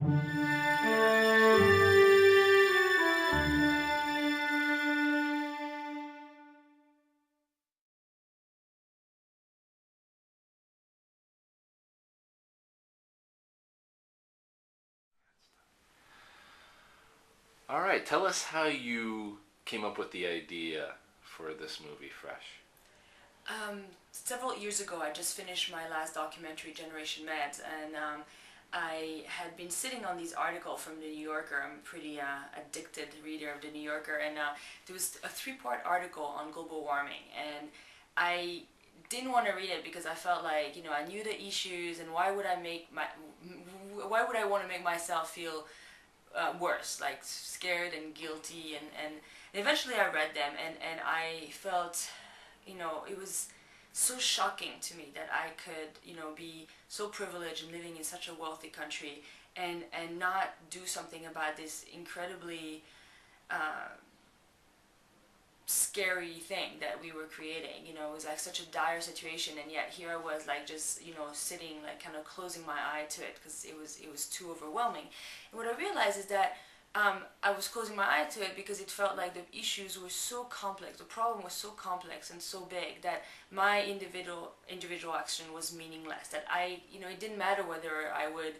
All right, tell us how you came up with the idea for this movie, Fresh. Several years ago, I just finished my last documentary, Generation Meds, and I had been sitting on these articles from the New Yorker. I'm a pretty addicted reader of the New Yorker, and there was a three-part article on global warming, and I didn't want to read it because I felt like I knew the issues, and why would I want to make myself feel worse, like scared and guilty, and eventually I read them, and I felt it was so shocking to me that I could, be so privileged and living in such a wealthy country and not do something about this incredibly uh, scary thing that we were creating. It was like such a dire situation, and yet here I was, like, just sitting, like, kind of closing my eye to it because it was too overwhelming. And what I realized is that I was closing my eye to it because it felt like the issues were so complex, the problem was so complex and so big that my individual action was meaningless. That it didn't matter whether I would,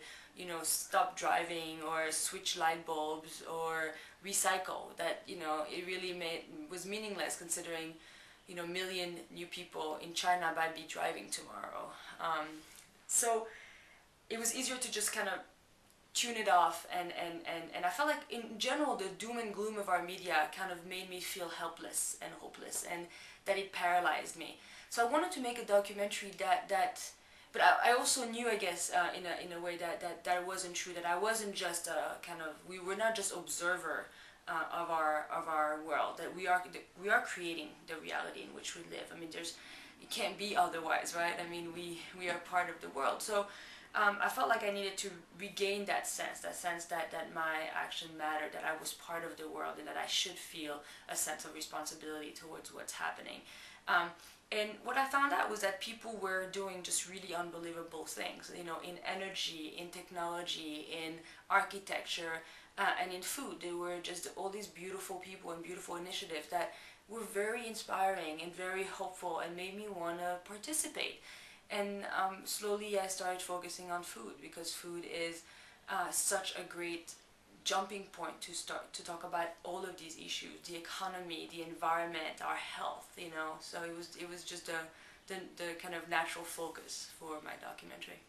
stop driving or switch light bulbs or recycle. That it really was meaningless considering, million new people in China might be driving tomorrow. So it was easier to just kind of tune it off, and I felt like in general the doom and gloom of our media kind of made me feel helpless and hopeless, and that it paralyzed me. So I wanted to make a documentary but I also knew, I guess, in a way that wasn't true, that I wasn't just a kind of, we were not just observer of our world, that we are creating the reality in which we live. I mean, it can't be otherwise, right? I mean, we are part of the world. So I felt like I needed to regain that sense that my action mattered, that I was part of the world, and that I should feel a sense of responsibility towards what's happening. Um, and what I found out was that people were doing just really unbelievable things, in energy, in technology, in architecture, and in food. There were just all these beautiful people and beautiful initiatives that were very inspiring and very hopeful and made me want to participate. And slowly I started focusing on food because food is such a great jumping point to start to talk about all of these issues: the economy, the environment, our health. So it was just the kind of natural focus for my documentary.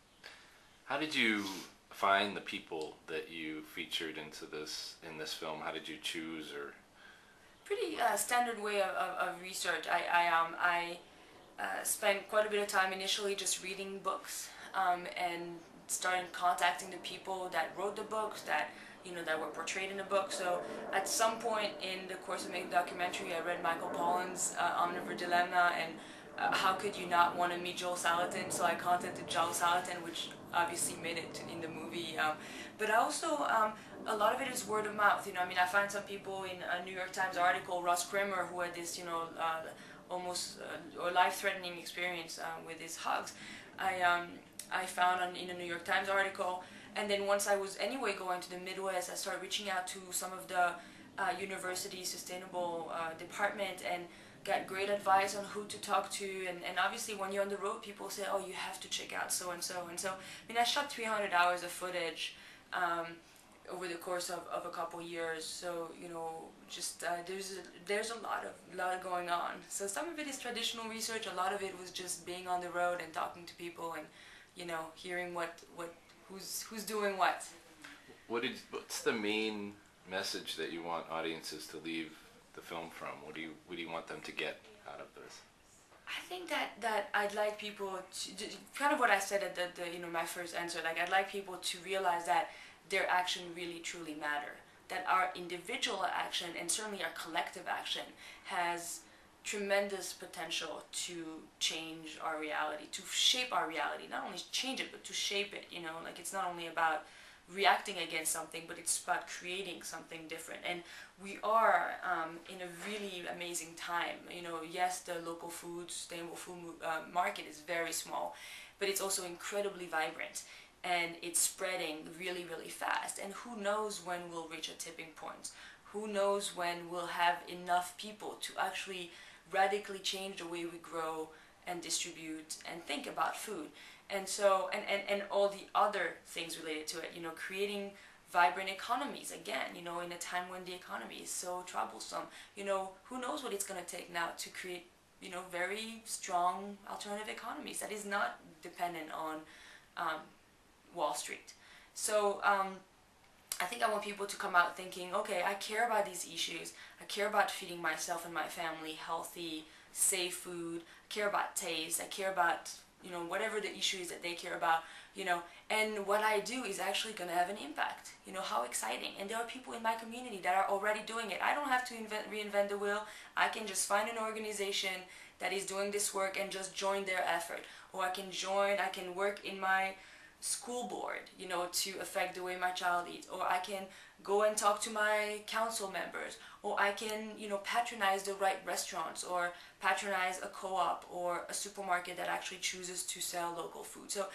How did you find the people that you featured in this film? How did you choose or Pretty standard way of research. I spent quite a bit of time initially just reading books, and started contacting the people that wrote the books, that were portrayed in the book. So at some point in the course of making the documentary, I read Michael Pollan's Omnivore Dilemma, and how could you not want to meet Joel Salatin? So I contacted Joel Salatin, which obviously made it in the movie. But I also, a lot of it is word of mouth. I mean, I find some people in a New York Times article, Ross Kramer, who had this, almost or life-threatening experience with his hugs. I found in a New York Times article, and then once I was anyway going to the Midwest, I started reaching out to some of the university sustainable department, and got great advice on who to talk to. And obviously when you're on the road, people say, oh, you have to check out so and so. And so, I mean, I shot 300 hours of footage over the course of a couple years. So just there's a lot going on. So some of it is traditional research. A lot of it was just being on the road and talking to people, and hearing who's doing what. what's the main message that you want audiences to leave the film from? What do you want them to get out of this? I think that I'd like people to, kind of what I said at the my first answer. Like, I'd like people to realize that their action really truly matter. That our individual action, and certainly our collective action, has tremendous potential to change our reality, to shape our reality. Not only change it, but to shape it. Like, it's not only about reacting against something, but it's about creating something different. And we are in a really amazing time. Yes, the local food, sustainable food market is very small, but it's also incredibly vibrant. and it's spreading really, really fast. And who knows when we'll reach a tipping point? Who knows when we'll have enough people to actually radically change the way we grow and distribute and think about food. And so, and all the other things related to it, creating vibrant economies again, in a time when the economy is so troublesome. Who knows what it's going to take now to create, very strong alternative economies that is not dependent on Wall Street. So I think I want people to come out thinking, okay, I care about these issues. I care about feeding myself and my family healthy, safe food. I care about taste. I care about, whatever the issue is that they care about, and what I do is actually going to have an impact. How exciting. And there are people in my community that are already doing it. I don't have to reinvent the wheel. I can just find an organization that is doing this work and just join their effort. Or I can work in my school board, to affect the way my child eats. Or I can go and talk to my council members. Or I can, patronize the right restaurants, or patronize a co-op or a supermarket that actually chooses to sell local food. So,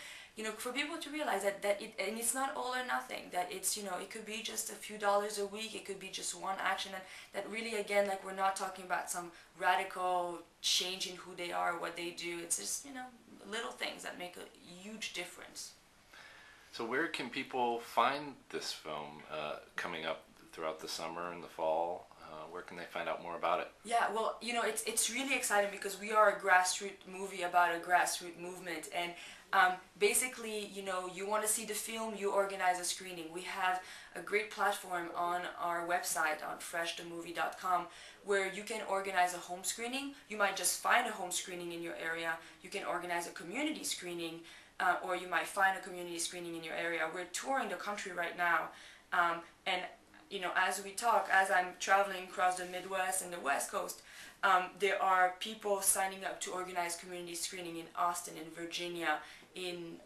for people to realize that and it's not all or nothing, that it's, it could be just a few dollars a week, it could be just one action, and that really, again, like, we're not talking about some radical change in who they are or what they do. It's just, little things that make a huge difference. So where can people find this film coming up throughout the summer and the fall? Where can they find out more about it? Yeah, well, it's really exciting because we are a grassroots movie about a grassroots movement, and basically, you want to see the film, you organize a screening. We have a great platform on our website on freshthemovie.com where you can organize a home screening. You might just find a home screening in your area. You can organize a community screening, or you might find a community screening in your area. We're touring the country right now, and as we talk, as I'm traveling across the Midwest and the West Coast, there are people signing up to organize community screening in Austin, in Virginia, in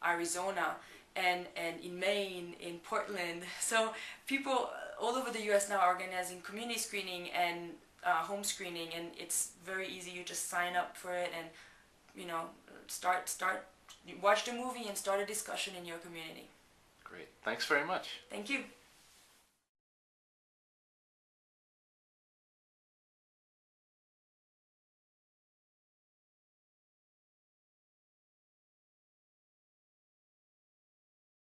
Arizona, and in Maine, in Portland. So people all over the U.S. now are organizing community screening and home screening, and it's very easy. You just sign up for it and, watch the movie and start a discussion in your community. Great. Thanks very much. Thank you.